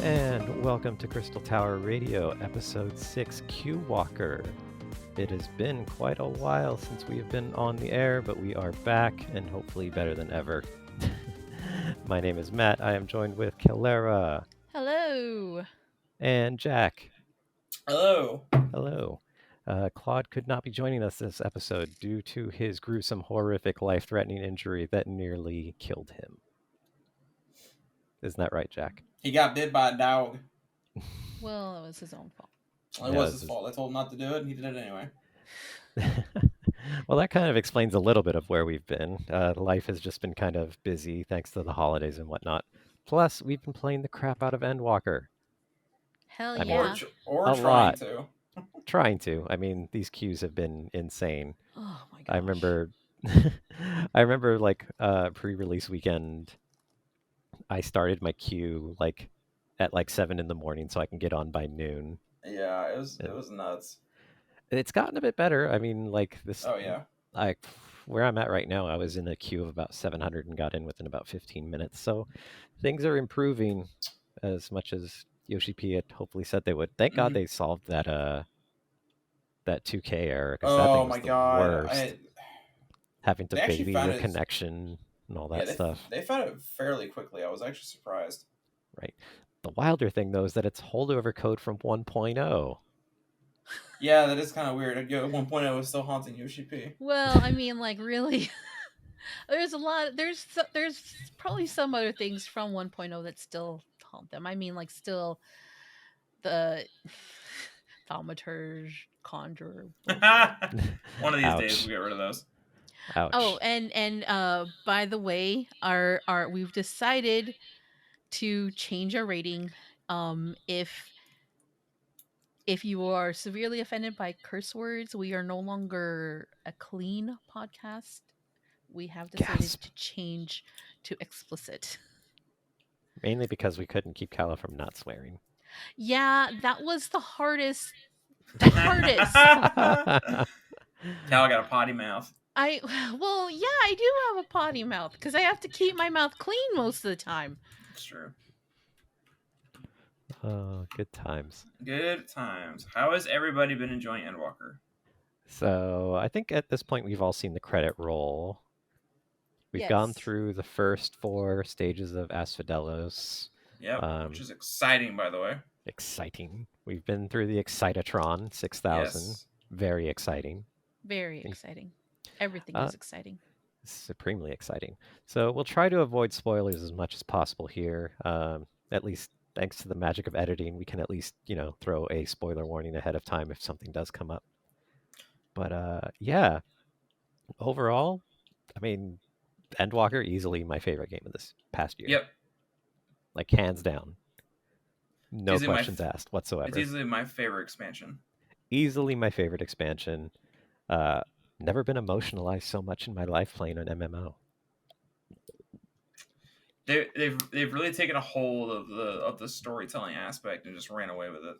And welcome to Crystal Tower Radio, Episode 6, Queuewalker. It has been quite a while since we have been on the air, but we are back, and hopefully better than ever. My name is Matt. I am joined with Calaera. Hello. And Jack. Hello. Hello. Claude could not be joining us this episode due to his gruesome, horrific, life-threatening injury that nearly killed him. Isn't that right, Jack? He got bit by a dog. Well, it was his own fault. It was his fault. I told him not to do it, and he did it anyway. Well, that kind of explains a little bit of where we've been. Life has just been kind of busy thanks to the holidays and whatnot. Plus, we've been playing the crap out of Endwalker. Hell I mean, yeah. Or a trying lot. to. Trying to. I mean, these queues have been insane. Oh my gosh. I remember like pre-release weekend, I started my queue like at like 7 in the morning so I can get on by noon. Yeah, it was nuts. It's gotten a bit better. I mean, like this. Oh yeah. Where I'm at right now, I was in a queue of about 700 and got in within about 15 minutes. So things are improving as much as Yoshi P had hopefully said they would. Thank God they solved that 2K error, because that thing was the worst. Having to baby your connection and all that stuff. They found it fairly quickly. I was actually surprised. Right. The wilder thing, though, is that it's holdover code from 1.0. Yeah, that is kind of weird. 1.0 was still haunting Yoshi P. Well, I mean, like, really, there's a lot. There's probably some other things from 1.0 that still haunt them. I mean, like, still the thaumaturge, conjurer. One of these days we'll get rid of those. Ouch. Oh, and by the way, our we've decided to change our rating. If you are severely offended by curse words, we are no longer a clean podcast. We have decided to change to explicit. Mainly because we couldn't keep Kala from not swearing. Yeah, that was the hardest. The hardest. Cal got a potty mouth. I do have a potty mouth because I have to keep my mouth clean most of the time. That's true. Oh, good times. Good times. How has everybody been enjoying Endwalker? So I think at this point we've all seen the credit roll. We've gone through the first 4 stages of Asphodelos. Yep, which is exciting, by the way. Exciting. We've been through the Excitatron 6000. Yes. Very exciting. Very exciting. Everything is exciting. Supremely exciting. So we'll try to avoid spoilers as much as possible here. At least thanks to the magic of editing, we can at least, throw a spoiler warning ahead of time if something does come up. But yeah, overall, I mean, Endwalker, easily my favorite game of this past year. Yep. Like, hands down. No questions asked whatsoever. It's easily my favorite expansion. Easily my favorite expansion. Never been emotionalized so much in my life playing an MMO. They've really taken a hold of the storytelling aspect and just ran away with it.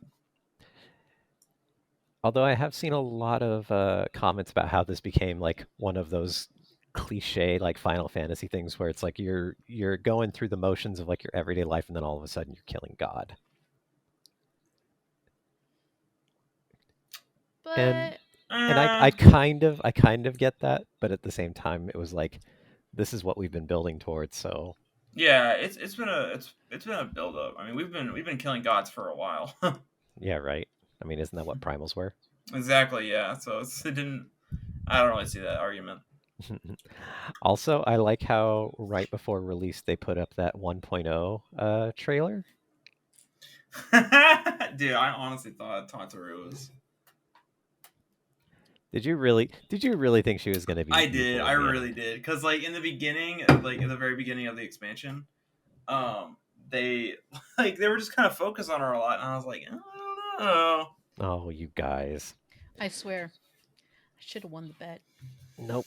Although I have seen a lot of comments about how this became like one of those cliche like Final Fantasy things where it's like you're going through the motions of like your everyday life and then all of a sudden you're killing God. But and I kind of get that, but at the same time it was like this is what we've been building towards, so yeah, it's been a build up. I mean, we've been killing gods for a while. Yeah, right. I mean, isn't that what primals were? Exactly, yeah. So I don't really see that argument. Also, I like how right before release they put up that 1.0 trailer. Dude, I honestly thought Tataru was. Did you really think she was going to be? I did. I really did. Because like in the very beginning of the expansion, they were just kind of focused on her a lot, and I was like, I don't know. Oh, you guys! I swear, I should have won the bet. Nope.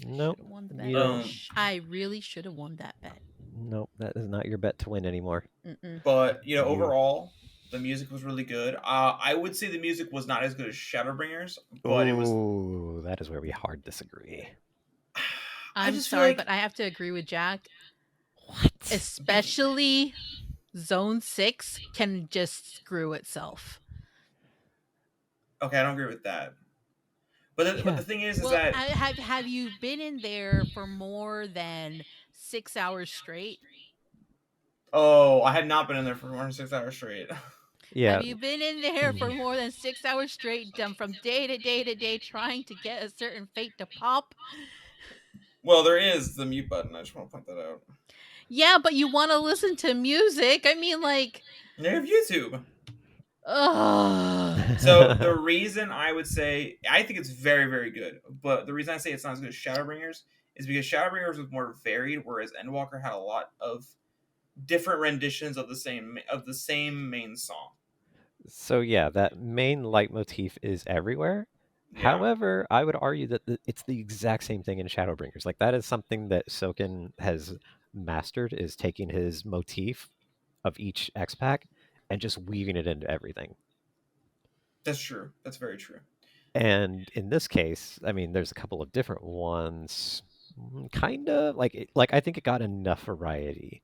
Won the bet. I really should have won that bet. Nope, that is not your bet to win anymore. Mm-mm. But overall, the music was really good. I would say the music was not as good as Shadowbringers, but it was. Ooh, that is where we hard disagree. I'm sorry, but I have to agree with Jack. What? Especially Zone 6 can just screw itself. Okay, I don't agree with that. But the thing is Well, that have you been in there for more than 6 hours straight? oh, I had not been in there for more than 6 hours straight. Yeah. Have you been in there for more than 6 hours straight, done from day to day to day, trying to get a certain fate to pop? Well, there is the mute button. I just want to point that out. Yeah, but you want to listen to music. I mean, like, You have YouTube. ugh. So the reason I would say I think it's very, very good, but the reason I say it's not as good as Shadowbringers is because Shadowbringers was more varied, whereas Endwalker had a lot of different renditions of the same main song. So yeah, that main leitmotif is everywhere. Yeah, However, I would argue that it's the exact same thing in Shadowbringers. Like that is something that Soken has mastered, is taking his motif of each X pack and just weaving it into everything. that's true. That's very true. And in this case, I mean, there's a couple of different ones. Kind of like I think it got enough variety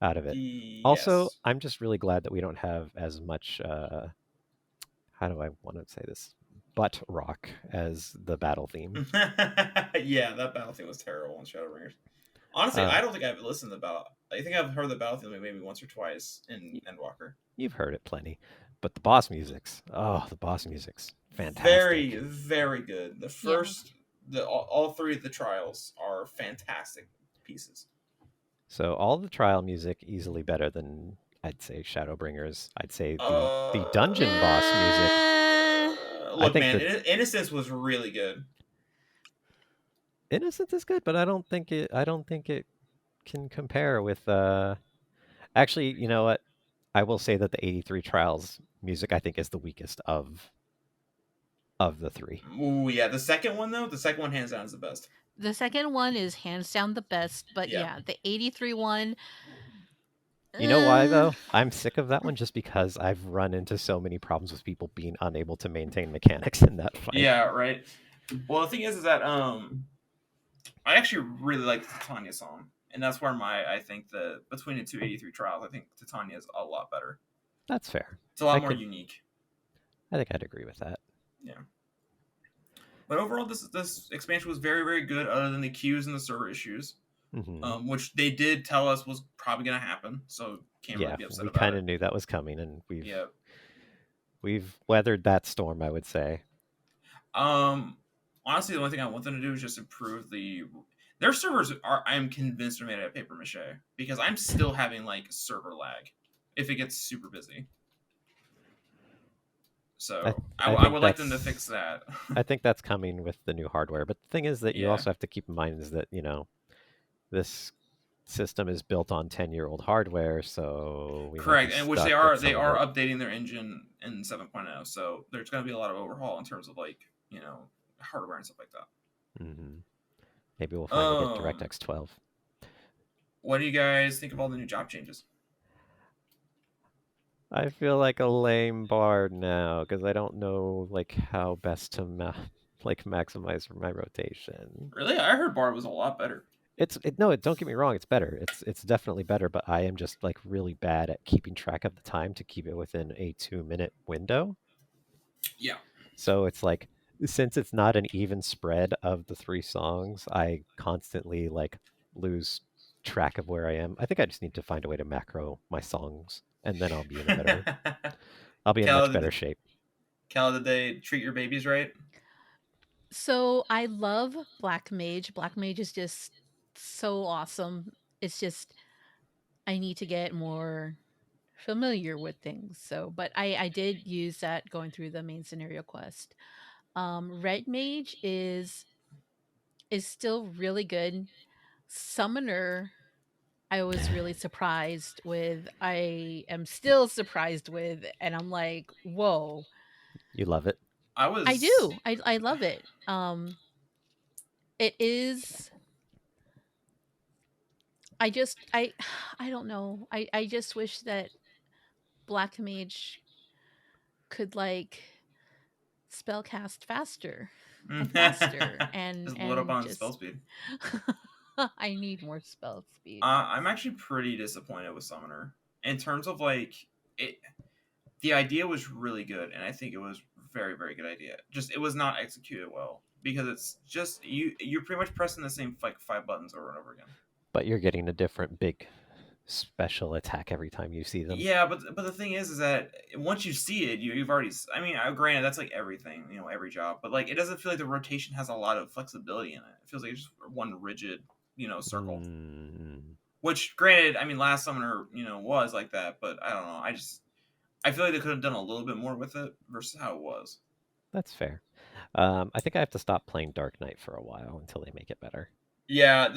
out of it. Also, Yes. I'm just really glad that we don't have as much. How do I want to say this? Butt rock as the battle theme. Yeah, that battle theme was terrible in Shadowbringers. Honestly, I don't think I've listened to the battle. I think I've heard the battle theme maybe once or twice in Endwalker. You've heard it plenty, but the boss music's the boss music's fantastic. Very, very good. The first, all three of the trials are fantastic pieces. So all the trial music easily better than I'd say Shadowbringers. I'd say the dungeon boss music. Look, man, Innocence was really good. Innocence is good, but I don't think it can compare with. Actually, you know what? I will say that the 83 trials music I think is the weakest of the three. Ooh, yeah. The second one though, the second one hands down is the best. The second one is hands down the best, but yeah, the 83 one. You know why though? I'm sick of that one just because I've run into so many problems with people being unable to maintain mechanics in that fight. Yeah, right. Well, the thing is that I actually really like the Titania song, and that's where I think between the two 83 trials, I think Titania is a lot better. That's fair. It's a lot more unique. I think I'd agree with that. Yeah. But overall, this expansion was very, very good, other than the queues and the server issues, which they did tell us was probably going to happen. So can't really be upset about it. We kind of knew that was coming, and we've weathered that storm, I would say. Honestly, the only thing I want them to do is just improve their servers. I'm convinced are made out of paper mache because I'm still having like server lag if it gets super busy. So I would like them to fix that. I think that's coming with the new hardware. But the thing is that you also have to keep in mind is that, this system is built on 10-year-old hardware, so correct, and which they are updating their engine in 7.0. So there's going to be a lot of overhaul in terms of hardware and stuff like that. Mm-hmm. Maybe we'll finally get DirectX 12. What do you guys think of all the new job changes? I feel like a lame bard now because I don't know how best to maximize for my rotation. Really, I heard bard was a lot better. No, don't get me wrong, it's better. It's definitely better, but I am just really bad at keeping track of the time to keep it within a 2-minute window. Yeah. So it's since it's not an even spread of the 3 songs, I constantly lose track of where I am. I think I just need to find a way to macro my songs, and then I'll be in much better shape. Cal, did they treat your babies right? So I love Black Mage. Black Mage is just so awesome. It's just I need to get more familiar with things. So, but I did use that going through the main scenario quest. Red Mage is still really good. Summoner, I was really surprised with. I am still surprised with, and I'm like, whoa. You love it? I do. I love it. It is. I don't know. I just wish that Black Mage could spellcast faster and faster and just load up on spell speed. I need more spell speed. I'm actually pretty disappointed with Summoner, in terms of like it, the idea was really good, and I think it was very very good idea. Just it was not executed well because it's just you're pretty much pressing the same like 5 buttons over and over again. But you're getting a different big special attack every time you see them. Yeah, but the thing is that once you see it, you've already. I mean, granted, that's like everything, every job, but like it doesn't feel like the rotation has a lot of flexibility in it. It feels like it's just one rigid, circle. Which, granted, I mean, Last Summoner, was like that, but I don't know. I feel like they could have done a little bit more with it versus how it was. That's fair. I think I have to stop playing Dark Knight for a while until they make it better. Yeah,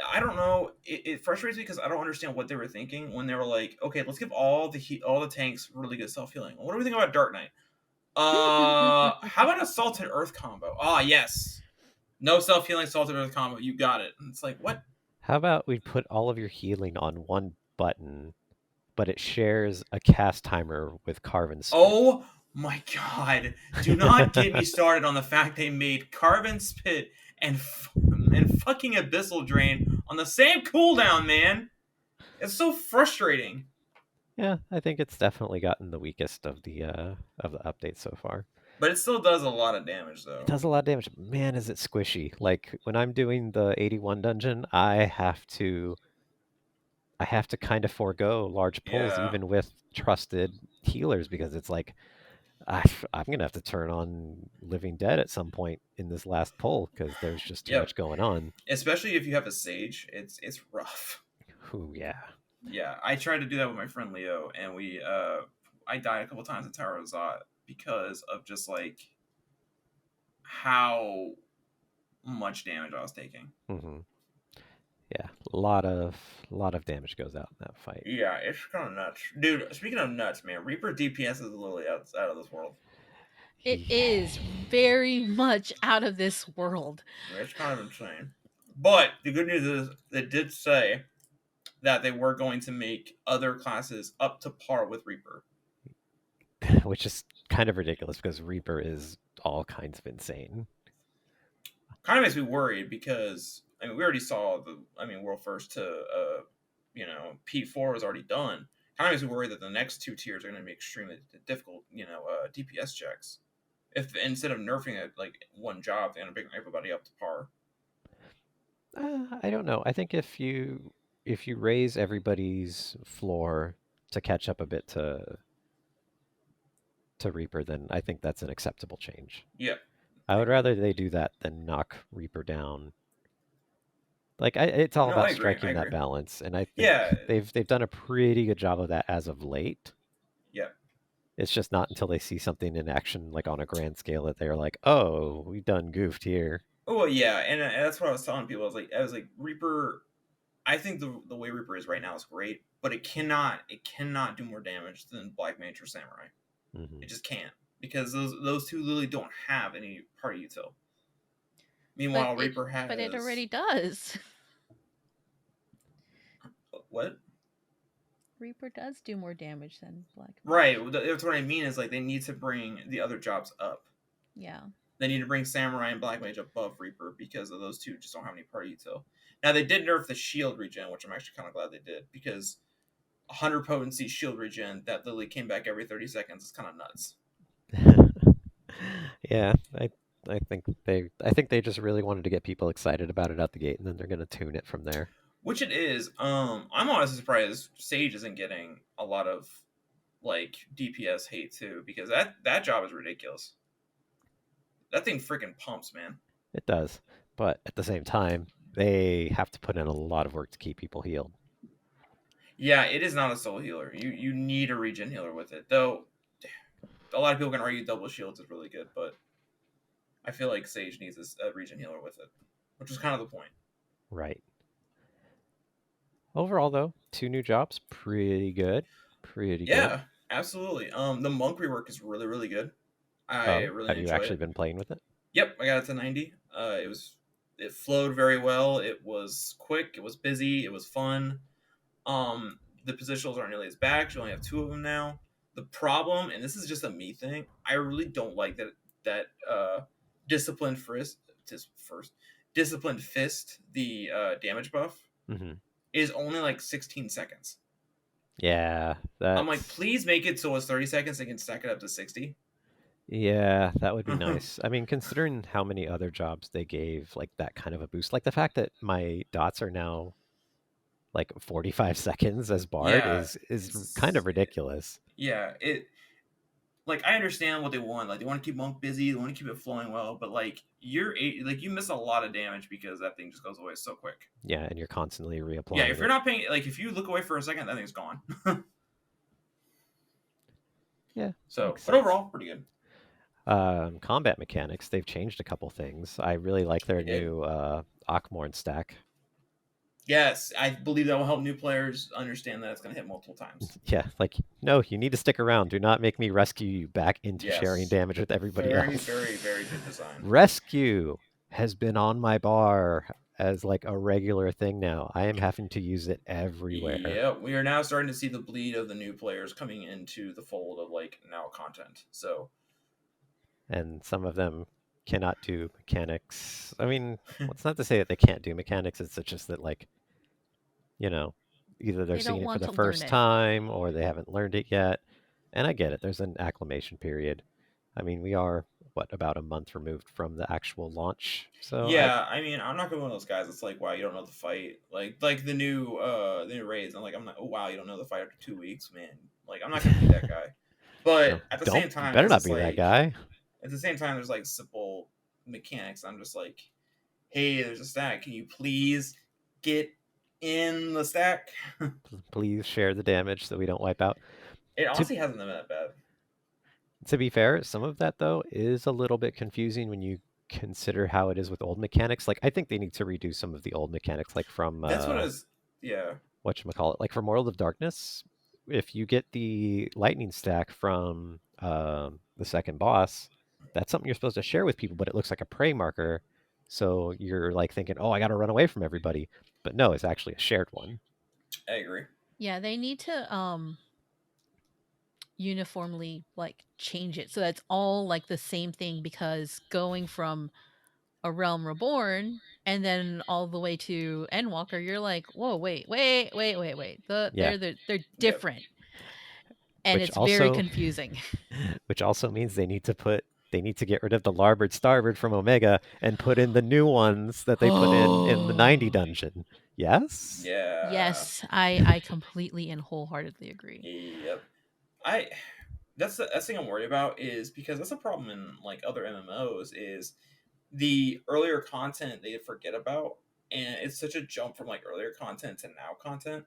I don't know. It frustrates me because I don't understand what they were thinking when they were like, okay, let's give all the tanks really good self healing. What do we think about Dark Knight? How about a Salted Earth combo? Ah, yes. No self healing Salted Earth combo. You got it. And it's like, what? How about we put all of your healing on one button, but it shares a cast timer with Carven Spit? Oh my god! Do not get me started on the fact they made Carven Spit and fucking Abyssal Drain on the same cooldown, man. It's so frustrating. Yeah, I think it's definitely gotten the weakest of the updates so far. But it still does a lot of damage, though. It does a lot of damage. Man, is it squishy. Like, when I'm doing the 81 dungeon, I have to kind of forego large pulls, Yeah. even with trusted healers, because it's like, I'm going to have to turn on Living Dead at some point in this last pull, because there's just too much going on. Especially if you have a Sage, it's rough. Ooh, yeah. Yeah, I tried to do that with my friend Leo, and I died a couple times at Tower of Zot because of just like how much damage I was taking. Mm-hmm. Yeah, a lot of damage goes out in that fight. Yeah, it's kind of nuts, dude. Speaking of nuts, man, Reaper DPS is literally out of this world. It is very much out of this world. It's kind of insane. But the good news is they did say that they were going to make other classes up to par with Reaper. Which is kind of ridiculous because Reaper is all kinds of insane. Kind of makes me worried because we already saw World First to P4 was already done. Kind of makes me worried that the next 2 tiers are going to be extremely difficult, DPS checks. If instead of nerfing it like one job, they're going to bring everybody up to par. I don't know. I think if you raise everybody's floor to catch up a bit to Reaper, then I think that's an acceptable change. Yeah. I would rather they do that than knock Reaper down. Like it's all about striking that balance, and I think they've done a pretty good job of that as of late. Yeah. It's just not until they see something in action, like on a grand scale, that they're like, "Oh, we done goofed here." Oh yeah, and that's what I was telling people. I was like, Reaper. I think the way Reaper is right now is great, but it cannot do more damage than Black Mage or Samurai. Mm-hmm. It just can't, because those two literally don't have any party util. Meanwhile, Reaper has. But it already does. What? Reaper does do more damage than Black Mage. Right. That's what I mean. Is like they need to bring the other jobs up. Yeah. They need to bring Samurai and Black Mage above Reaper because of those two just don't have any party util. Now they did nerf the shield regen, which I'm actually kind of glad they did, because 100 potency shield regen that literally came back every 30 seconds is kind of nuts. Yeah, I think they just really wanted to get people excited about it out the gate, and then they're gonna tune it from there. Which it is. I'm honestly surprised Sage isn't getting a lot of like DPS hate too, because that job is ridiculous. That thing freaking pumps, man. It does, but at the same time, they have to put in a lot of work to keep people healed. Yeah, it is not a soul healer. You need a regen healer with it, though. A lot of people can argue double shields is really good, but I feel like Sage needs a regen healer with it, which is kind of the point. Right. Overall, though, 2 new jobs, pretty good. Pretty good. Yeah, absolutely. The monk rework is really, really good. I really have enjoy you actually been playing with it? Yep, I got it to 90. It flowed very well. It was quick. It was busy. It was fun. The positionals aren't nearly as bad. You only have 2 of them now. The problem, and this is just a me thing, I really don't like that disciplined fist, the damage buff, mm-hmm. is only like 16 seconds. Yeah, I'm like, that's please make it so it's 30 seconds. They can stack it up to 60. yeah, that would be nice. I mean, considering how many other jobs they gave like that kind of a boost, like the fact that my dots are now like 45 seconds as Bard Yeah, is kind it's of ridiculous. yeah. It like I understand what they want. Like they want to keep Monk busy. They want to keep it flowing well. But like you miss a lot of damage because that thing just goes away so quick. Yeah, and you're constantly Yeah, reapplying if you're it. not paying, like if you look away for a second, that thing's gone. Yeah, So, makes but sense. overall, pretty good. Combat mechanics, they've changed a couple things. I really like their They did. new Akmorn stack. Yes, I believe that will help new players understand that it's going to hit multiple times. Yeah, like, no, you need to stick around. Do not make me rescue you back into sharing Yes, damage with everybody very, else. very, very good design. Rescue has been on my bar as like a regular thing now. I am having to use it everywhere. Yeah, we are now starting to see the bleed of the new players coming into the fold of like now content. So, And some of them cannot do mechanics. I mean, it's not to say that they can't do mechanics. It's just that like, you know, either they're They don't seeing it for want the to learn first it. time or they haven't learned it yet. And I get it. There's an acclimation period. I mean, we are about a month removed from the actual launch. So yeah, I mean, I'm not gonna be one of those guys that's like, wow, you don't know the fight. Like the new raids. I'm like, I'm not. Oh wow, you don't know the fight after 2 weeks, man. Like, I'm not gonna be that guy. But no, at the don't. same You time, better it's not just be that like guy. at the same time, there's like simple mechanics. I'm just like, hey, there's a stack. Can you please get in the stack? Please share the damage so we don't wipe out. It To honestly hasn't been that bad. To be fair, some of that though is a little bit confusing when you consider how it is with old mechanics. Like I think they need to redo some of the old mechanics, like from That's what I was. Yeah. whatchamacallit, like from World of Darkness. If you get the lightning stack from the second boss, that's something you're supposed to share with people, but it looks like a prey marker. So you're like thinking, oh, I got to run away from everybody. But no, it's actually a shared one. I agree. Yeah, they need to uniformly like change it so that's all like the same thing, because going from a Realm Reborn and then all the way to Endwalker, you're like, whoa, wait. Yeah. They're Yep. different. And Which it's very also confusing. which also means they need to get rid of the larboard starboard from Omega and put in the new ones that they put in the 90 dungeon. Yes? Yeah. Yes, I completely and wholeheartedly agree. Yep. That's the thing I'm worried about, is because that's a problem in like other MMOs, is the earlier content they forget about, and it's such a jump from like earlier content to now content.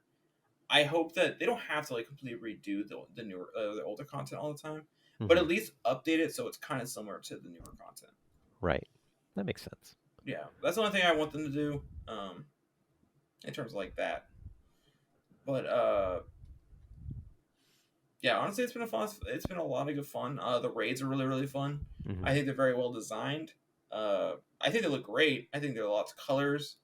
I hope that they don't have to like completely redo the newer the older content all the time, but at least update it so it's kind of similar to the newer content. Right. That makes sense. Yeah, that's the only thing I want them to do, in terms of like that. But yeah, honestly, it's been a fun. It's been a lot of good fun. The raids are really, really fun. I think they're very well designed. I think they look great. I think there are lots of colors.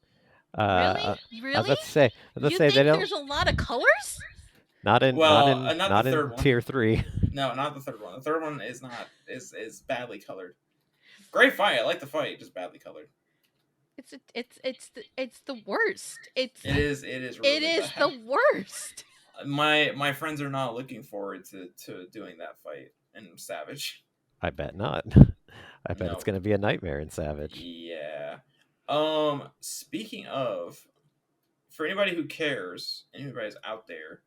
Really? I was Really? about to say, You they think don't. there's a lot of colors? Not in Well, not not the in third one. tier 3. No, not the third one. The third one is not is badly colored. Great fight. I like the fight, just badly colored. It's the worst. It is really bad. The worst. My friends are not looking forward to doing that fight in Savage. I bet not. I bet No. it's going to be a nightmare in Savage. Yeah. Speaking of, for anybody who cares, anybody's out there,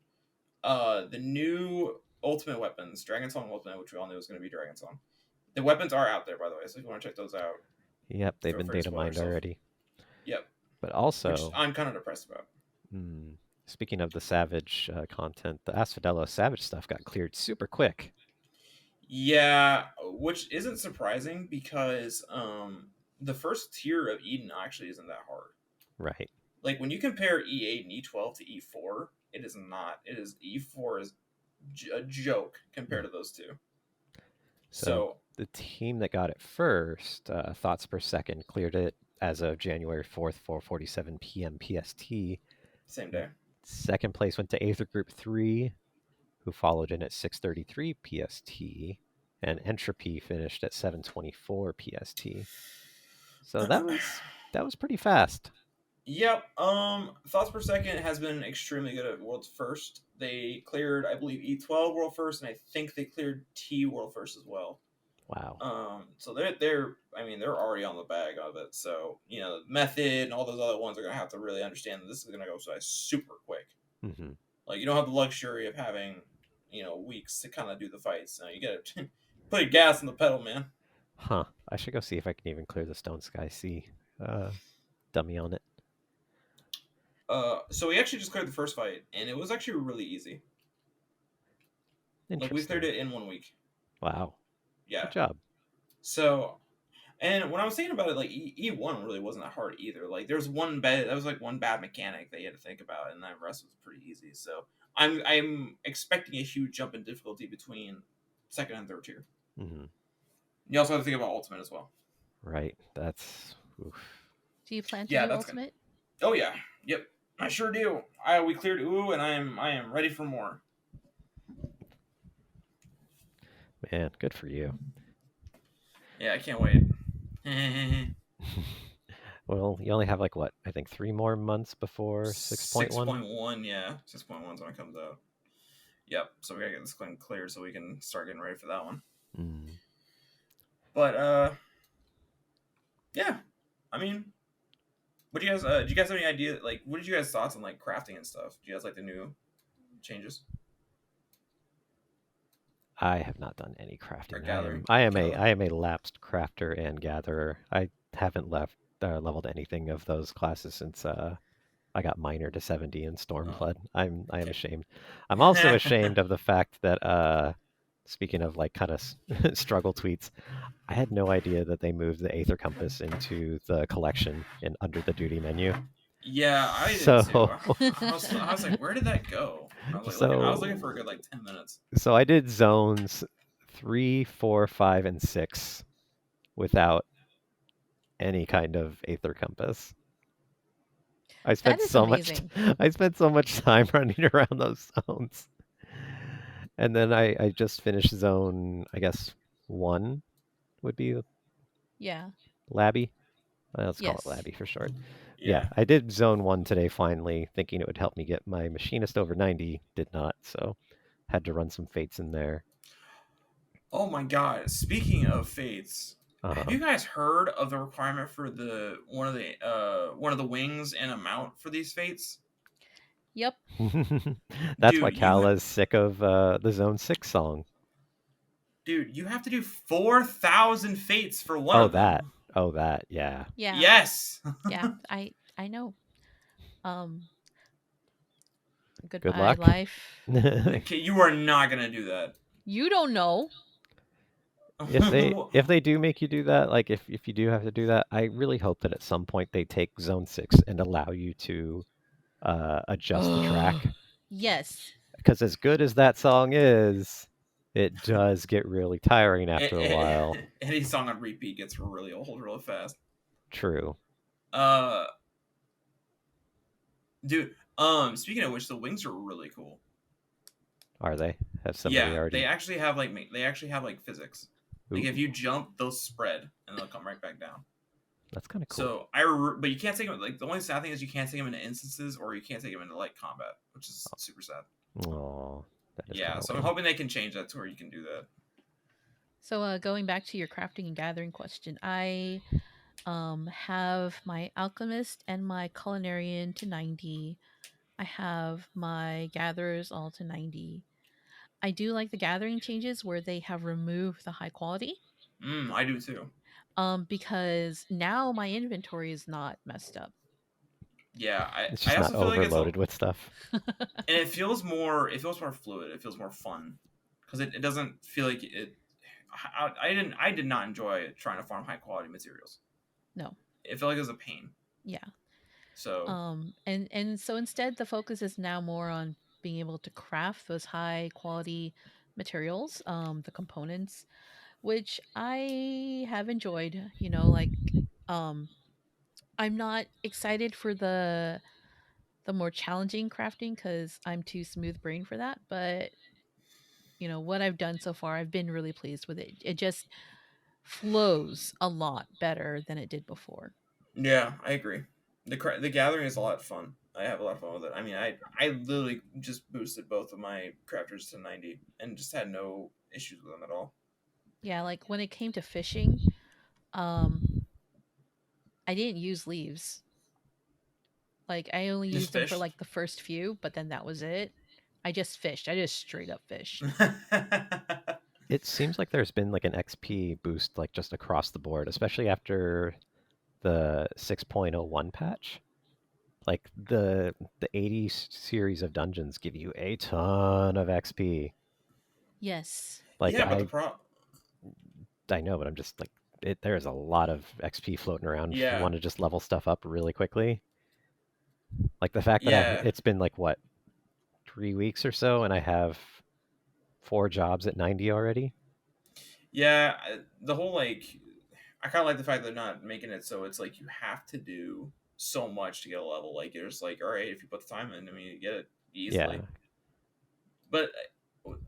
the new ultimate weapons, Dragon Song Ultimate, which we all knew was going to be Dragon Song. The weapons are out there, by the way, so if you want to check those out. Yep, they've been data mined already. Yep. But also, which I'm kind of depressed about. Speaking of the Savage content, the Asphodello Savage stuff got cleared super quick. Yeah, which isn't surprising because the first tier of Eden actually isn't that hard. Right. Like when you compare E8 and E12 to E4, it is not. It is E4 is a joke compared to those two. So the team that got it first, thoughts per second, cleared it as of January 4th, 4:47 p.m. PST. Same day. Second place went to Aether Group 3, who followed in at 6:33 PST, and Entropy finished at 7:24 PST. So that was pretty fast. Yep. Thoughts per second has been extremely good at world's first. They cleared, I believe, E12 world first, and I think they cleared T world first as well. Wow. So they're already on the bag of it. So method and all those other ones are gonna have to really understand that this is gonna go super quick. Mm-hmm. Like you don't have the luxury of having weeks to kind of do the fights. You gotta put your gas on the pedal, man. Huh. I should go see if I can even clear the Stone Sky Sea dummy on it. So we actually just cleared the first fight, and it was actually really easy. Like we cleared it in 1 week. Wow. Yeah. Good job. So, and when I was thinking about it, like E1 really wasn't that hard either. Like there's one bad that was like one bad mechanic that you had to think about, and the rest was pretty easy. So I'm expecting a huge jump in difficulty between second and third tier. Mm-hmm. You also have to think about ultimate as well. Right. That's. Oof. Do you plan to do that's ultimate? Oh yeah. Yep. I sure do. We cleared Ooh, and I am ready for more. Man, good for you. Yeah, I can't wait. Well, you only have like what? I think 3 more months before 6.1. 6.1, yeah. 6.1 is when it comes out. Yep. So we gotta get this thing cleared so we can start getting ready for that one. Mm. But yeah. I mean, what do you guys? Do you guys have any idea? Like, what did you guys' thoughts on like crafting and stuff? Do you guys like the new changes? I have not done any crafting. Gathering. I am a lapsed crafter and gatherer. I haven't leveled anything of those classes since I got minor to 70 in Stormblood. I am ashamed. I'm also ashamed of the fact that speaking of like kind of struggle tweets, I had no idea that they moved the Aether Compass into the collection and under the duty menu. Yeah, I did too. I was like, where did that go? I was looking for a good like 10 minutes. So I did zones 3, 4, 5, and 6 without any kind of Aether Compass. I spent so much time running around those zones. And then I just finished zone, I guess 1 would be Labby. Let's call it Labby for short. Yeah, I did zone 1 today finally, thinking it would help me get my machinist over 90. Did not, so had to run some fates in there. Oh my god! Speaking of fates, have you guys heard of the requirement for one of the wings and a mount for these fates? Yep. That's why Calaera's sick of the Zone 6 song. Dude, you have to do 4,000 fates for one of them. Oh, that. Yeah. Yeah. Yes. Yeah, I know. Good luck. Life. Okay, you are not gonna do that. You don't know. If they do make you do that, like if you do have to do that, I really hope that at some point they take Zone 6 and allow you to adjust the track. Yes. Because as good as that song is, it does get really tiring after a while. Any song on repeat gets really old really fast. True. Dude, speaking of which, the wings are really cool. Are they? Have somebody already? They actually have like physics. Ooh. Like if you jump, they'll spread and they'll come right back down. That's kind of cool. So but you can't take them. Like the only sad thing is you can't take them into instances, or you can't take them into like combat, which is super sad. Oh, yeah. So I'm hoping they can change that to where you can do that. So going back to your crafting and gathering question, I have my alchemist and my culinarian to 90. I have my gatherers all to 90. I do like the gathering changes where they have removed the high quality. I do too. Because now my inventory is not messed up. Yeah, it's just not overloaded with stuff. And it feels more fluid. It feels more fun because it doesn't feel like it. I did not enjoy trying to farm high quality materials. No, it felt like it was a pain. Yeah. So and so instead the focus is now more on being able to craft those high quality materials, the components, which I have enjoyed. I'm not excited for the more challenging crafting because I'm too smooth brain for that, but what I've done so far, I've been really pleased with it. It just flows a lot better than it did before. Yeah, I agree. The gathering is a lot of fun. I have a lot of fun with it. I mean, I literally just boosted both of my crafters to 90 and just had no issues with them at all. Yeah, like when it came to fishing, um, I didn't use leaves. Like I only Just used them for fished. like the first few, but then that was it. I just fished. I just straight up fished. It seems like there's been like an XP boost like just across the board, especially after the 6.01 patch. Like the 80 series of dungeons give you a ton of XP. Yes. Like Yeah, but the I know, but I'm just like there's a lot of XP floating around if you yeah, want to just level stuff up really quickly. Like the fact that yeah, it's been like what 3 weeks or so, and I have 4 jobs at 90 already. yeah. The whole like, I kind of like the fact they're not making it so it's like you have to do so much to get a level. Like you're just like, all right, if you put the time in, I mean, you get it easily. Yeah, But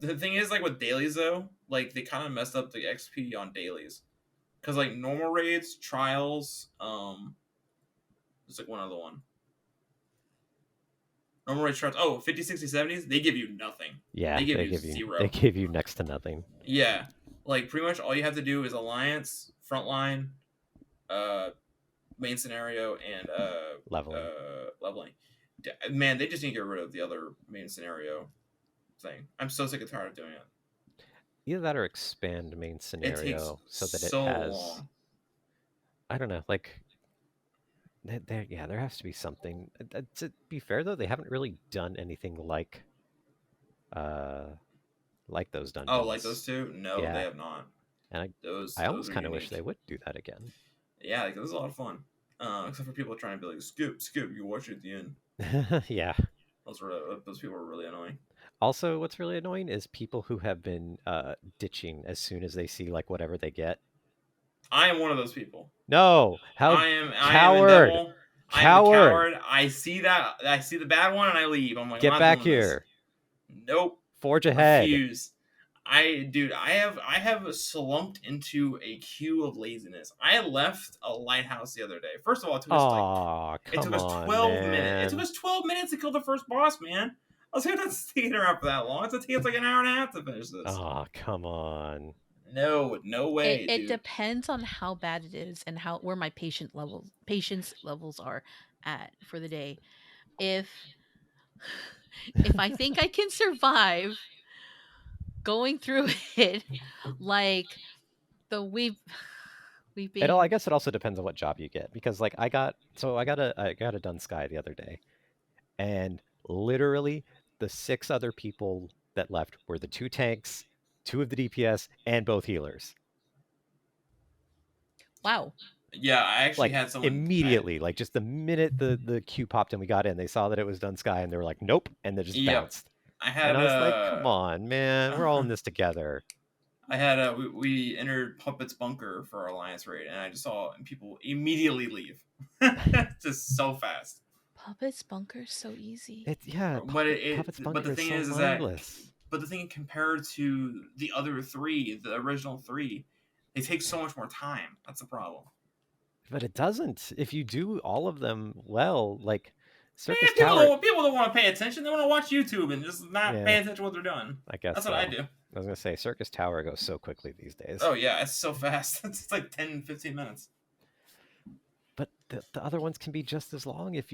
the thing is, like with dailies though, like they kind of messed up the XP on dailies because like normal raids, trials, there's like one other one. Normal raids, trials. Oh, 50, 60, 70s, they give you nothing. yeah, They give you zero. they give you next to nothing. Yeah, like pretty much all you have to do is alliance, frontline, main scenario, and Leveling. leveling. Man, they just need to get rid of the other main scenario thing. I'm so sick and tired of doing it. Either that or expand main It takes scenario so that it so has. long. I don't know, like there has to be something. To be fair though, they haven't really done anything uh those dungeons. Oh, like those two? No, Yeah. they have not. And Those I almost are kind of wish unique. they would do that again. Yeah, like, this is a lot of fun. Except for people trying to be like, skip, you can watch it at the end. Yeah. Those people are really annoying. Also, what's really annoying is people who have been ditching as soon as they see like whatever they get. I am one of those people. No, how I am coward! a devil. I am a Coward! coward. I see the bad one and I leave. I'm like, Get I'm not back doing here. This. Nope. Forge ahead. Refuse. I have slumped into a queue of laziness. I left a lighthouse the other day. First of all, it took us 12 minutes. It took us 12 minutes to kill the first boss, man. I was like, not sticking around for that long. It's gonna take us like an hour and a half to finish this. Oh, come on. No way. It depends on how bad it is and where my patience levels are at for the day. If I think I can survive going through it, like the weeping. I guess it also depends on what job you get, because like I got a done sky the other day, and literally the 6 other people that left were the 2 tanks, 2 of the DPS, and both healers. Wow. Yeah, I actually like had someone immediately, like just the minute the queue popped and we got in, they saw that it was done sky and they were like, nope, and they just bounced. I had and I was like, come on, man, we're all in this together. I had we entered Puppet's bunker for our alliance raid, and I just saw people immediately leave, just so fast. Puppet's bunker is so easy. Puppet's bunker. But the thing is is that, but the thing compared to the other 3, the original 3, they take so much more time. That's the problem. But it doesn't. If you do all of them well, like Circus Tower. People don't want to pay attention. They want to watch YouTube and just not pay attention to what they're doing. I guess that's what I do. I was going to say, Circus Tower goes so quickly these days. Oh, yeah. It's so fast. It's like 10, 15 minutes. But the other ones can be just as long if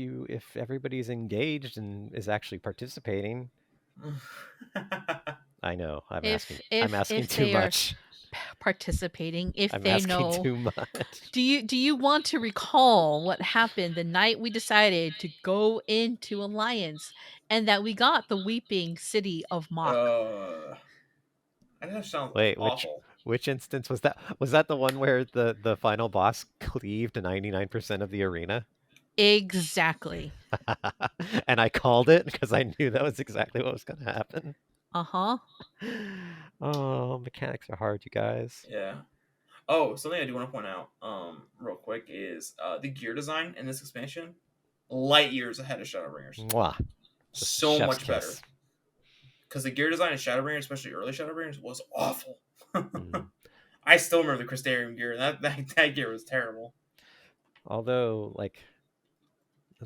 everybody's engaged and is actually participating. I know. I'm asking too much. Participating, if I'm they asking know too much. Do you want to recall what happened the night we decided to go into Alliance and that we got the weeping city of Mach? That sounds Wait, awful. Which instance was that? Was that the one where the final boss cleaved 99% of the arena? Exactly. And I called it because I knew that was exactly what was going to happen. Uh-huh. Oh, mechanics are hard, you guys. Yeah. Oh, something I do want to point out real quick is the gear design in this expansion, light years ahead of Shadowbringers. Mwah. So much better. Because the gear design in Shadowbringers, especially early Shadowbringers, was awful. I still remember the Crystarium gear. That gear was terrible. Although, like,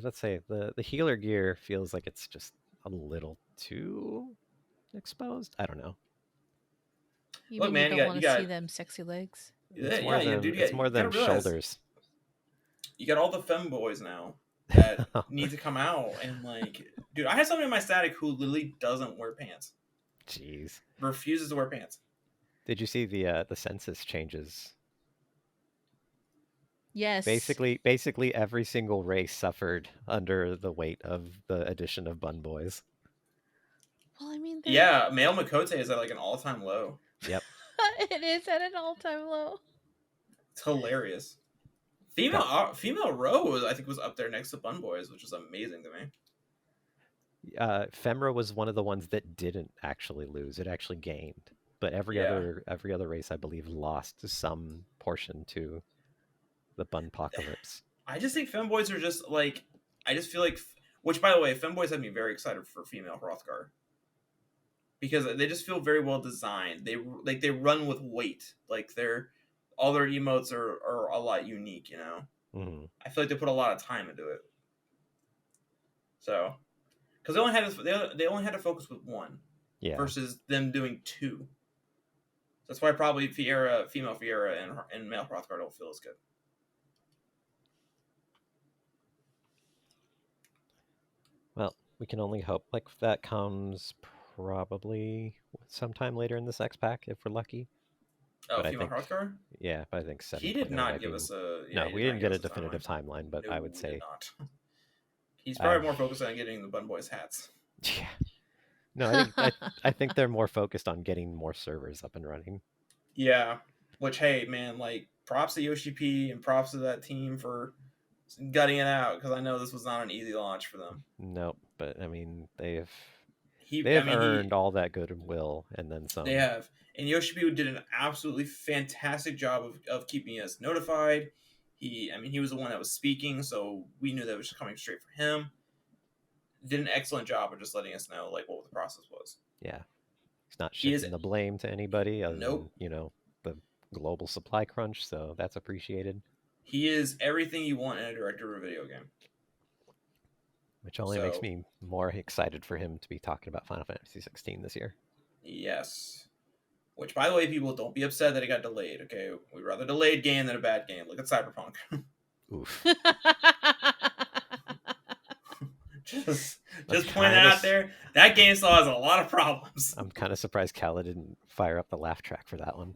let's say the healer gear feels like it's just a little too exposed. I don't know. You Look, mean you man, don't want you to see got them sexy legs? It's yeah, more yeah, than dude. it's You more gotta than realize shoulders. you got all the femboys now that need to come out and like, dude. I have somebody in my static who literally doesn't wear pants, Jeez. refuses to wear pants. Did you see the census changes? Yes. Basically every single race suffered under the weight of the addition of bun boys. Well, I mean, Yeah, male Makote is at like an all-time low. Yep. it is at an all-time low. It's hilarious. Got- Female Rose, I think, was up there next to Bun Boys, which is amazing to me. Femra was one of the ones that didn't actually lose. It actually gained. But every Yeah. other race, I believe, lost some portion to the bun apocalypse. I just think femboys are just like, I just feel like, which by the way, femboys had me very excited for female Hrothgar because they just feel very well designed. They run with weight. Like all their emotes are a lot unique. You know, Mm-hmm. I feel like they put a lot of time into it. So, because they only had to focus with one, Yeah. versus them doing two. That's why probably female Fiera, and male Hrothgar don't feel as good. Well, we can only hope. Like that comes probably sometime later in this X pack if we're lucky. Oh, But I female think, Hrothgar? yeah, but I think 7.0 He did not might give be. us a. No, Yeah, we didn't get a definitive timeline, but No, I would we say did not. He's probably more focused on getting the Bun Boys hats. yeah. No, I think they're more focused on getting more servers up and running. Yeah, which hey man, like props to Yoshi P and props to that team for gutting it out because I know this was not an easy launch for them. Nope, but I mean they've He earned all that goodwill and then some. They have. And Yoshi P did an absolutely fantastic job of keeping us notified. He was the one that was speaking, so we knew that it was coming straight from him. Did an excellent job of just letting us know like what the process was. Yeah. He's not shifting the blame to anybody other than, the global supply crunch, so that's appreciated. He is everything you want in a director of a video game. Which only makes me more excited for him to be talking about Final Fantasy 16 this year. Yes. Which, by the way, people, don't be upset that it got delayed, okay? We'd rather delayed game than a bad game. Look at Cyberpunk. Oof. just point it out there. That game still has a lot of problems. I'm kind of surprised Cala didn't fire up the laugh track for that one.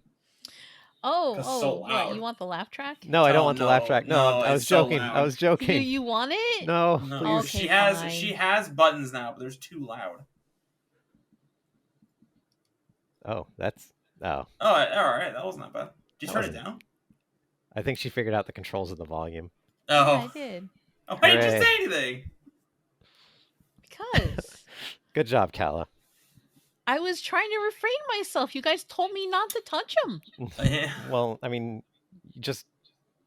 What? You want the laugh track? No, I don't want the laugh track. No, I was joking. I was joking. You want it? No, please. Okay, she has buttons now, but they're too loud. Oh, that's all right. That wasn't that bad. Did you turn it down? I think she figured out the controls of the volume. Oh, yeah, I did. Oh, why didn't you say anything? Because. Good job, Cala. I was trying to refrain myself. You guys told me not to touch them. Yeah. Well, I mean, just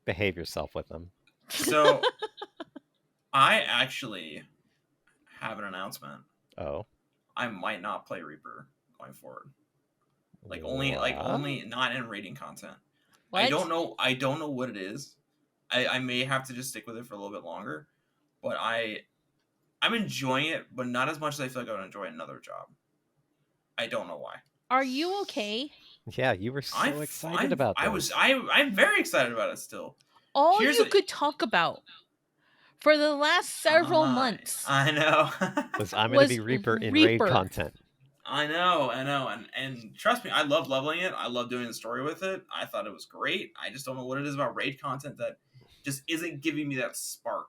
behave yourself with them. So, I actually have an announcement. Oh. I might not play Reaper going forward. Only not in raiding content. What? I don't know what it is. I may have to just stick with it for a little bit longer. But I'm enjoying it, but not as much as I feel like I would enjoy another job. I don't know why. Are you okay? Yeah, you were so excited about this. I'm very excited about it still. All you could talk about for the last several months. I know. I'm going to be Reaper in raid content. I know. And trust me, I love leveling it. I love doing the story with it. I thought it was great. I just don't know what it is about raid content that just isn't giving me that spark.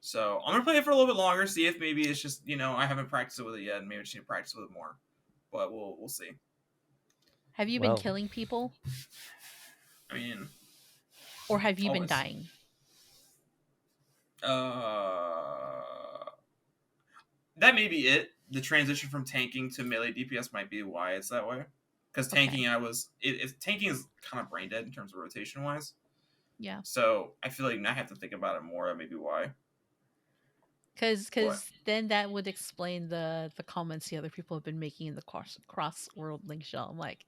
So I'm going to play it for a little bit longer, see if maybe it's just, I haven't practiced it with it yet, and maybe I just need to practice with it more. But we'll see. Have you been killing people? I mean... Or have you been dying? That may be it. The transition from tanking to melee DPS might be why it's that way. Because tanking, tanking is kind of brain dead in terms of rotation wise. Yeah. So I feel like now I have to think about it more. Maybe why. Because then that would explain the comments the other people have been making in the cross world link shell. I'm like,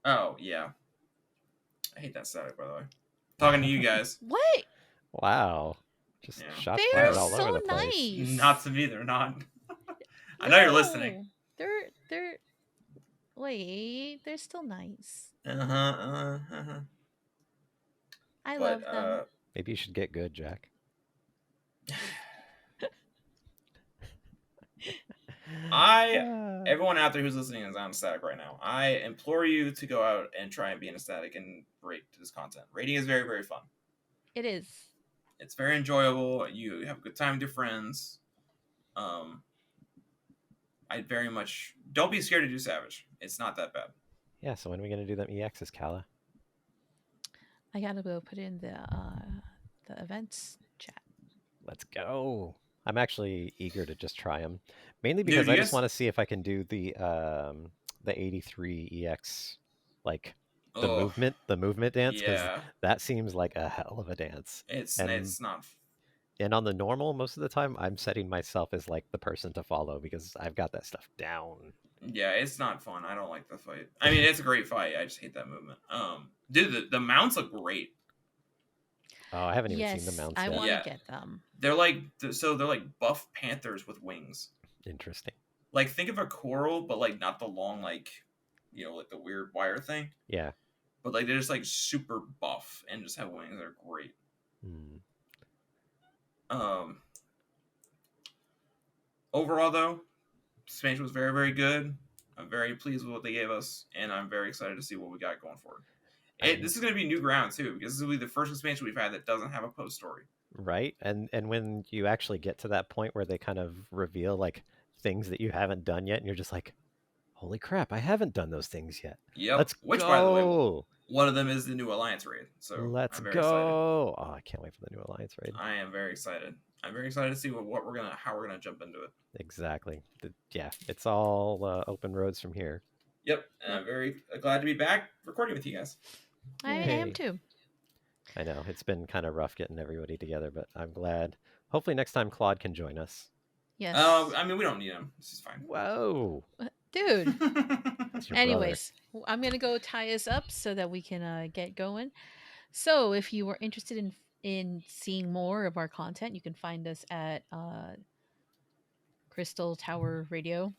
Oh yeah. I hate that static, by the way. Talking to you guys. What? Wow. Just Yeah. shots They are fired all over so the place. nice. Not to me, they're not. I know you're listening. No, they're wait, they're still nice. Uh-huh. I But love them. Maybe you should get good, Jack. Everyone out there who's listening is on static right now. I implore you to go out and try and be in a static and rate this content. Rating is very, very fun. It is. It's very enjoyable. You have a good time with your friends. I very much don't be scared to do Savage. It's not that bad. Yeah, so when are we gonna do them EXs, Cala? I gotta go put in the events chat. Let's go. I'm actually eager to just try them, mainly Dude, because I you just guys- want to see if I can do the 83 EX, like the movement dance, because Yeah, that seems like a hell of a dance. it's And- not. And on the normal, most of the time, I'm setting myself as like the person to follow because I've got that stuff down. Yeah, it's not fun. I don't like the fight. I mean, it's a great fight. I just hate that movement. Dude, the mounts look great. Oh, I haven't even Yes, seen the mounts I yet. want to Yeah. get them. They're like buff panthers with wings. Interesting. Like think of a coral, but like not the long like the weird wire thing. Yeah. But like they're just like super buff and just have wings. They're great. Hmm. Overall though, expansion was very, very good. I'm very pleased with what they gave us, and I'm very excited to see what we got going forward. This is going to be new ground too, because this will be the first expansion we've had that doesn't have a post story. Right. And when you actually get to that point where they kind of reveal like things that you haven't done yet, and you're just like, holy crap, I haven't done those things yet. Yep. Let's Which, go. by the way, one of them is the new Alliance raid. So Let's I'm very go. excited. Oh, I can't wait for the new Alliance raid. I am very excited. I'm very excited to see how we're gonna jump into it. Exactly. Yeah, it's all open roads from here. Yep, and I'm very glad to be back recording with you guys. I am Yay. too. I know it's been kind of rough getting everybody together, but I'm glad. Hopefully next time Claude can join us. Yes. I mean, we don't need him. This is fine. Whoa. Dude. It's your Anyways, I'm gonna go tie us up so that we can get going. So, if you are interested in seeing more of our content, you can find us at Crystal Tower Radio.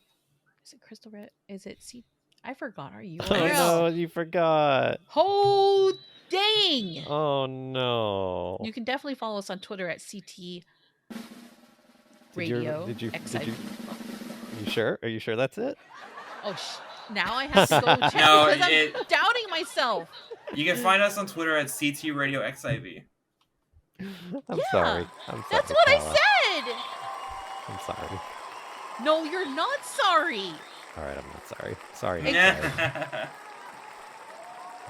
Is it Crystal Red? Is it C? I forgot our brother. Oh URL. no, you forgot. Oh dang! Oh no. You can definitely follow us on Twitter at CT Did you- Radio. did you- XIV. You sure? Are you sure that's it? Oh, now I have to go check No, because I'm doubting myself. You can find us on Twitter at CT Radio XIV. I'm Yeah, sorry. I'm sorry. That's what Kala. I said. I'm sorry. No, you're not sorry. All right, I'm not sorry. Sorry. Hey. Not sorry.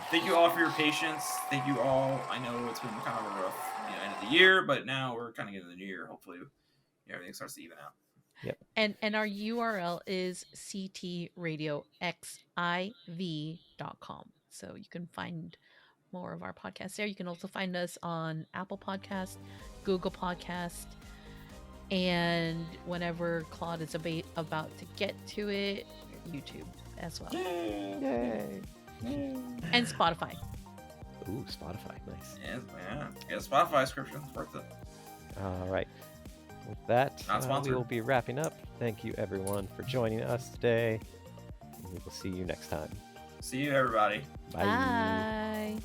Thank you all for your patience. Thank you all. I know it's been kind of a rough end of the year, but now we're kind of getting to the new year. Hopefully, everything starts to even out. And our URL is ctradioxiv.com. So you can find more of our podcasts there. You can also find us on Apple Podcast, Google Podcast, and whenever Claude is about to get to it, YouTube as well. Yay. And Spotify. Ooh, Spotify. Nice. Yeah. Spotify subscription. It's worth it. All right. With that, Not we sponsored. will be wrapping up. Thank you, everyone, for joining us today. We will see you next time. See you, everybody. Bye. Bye.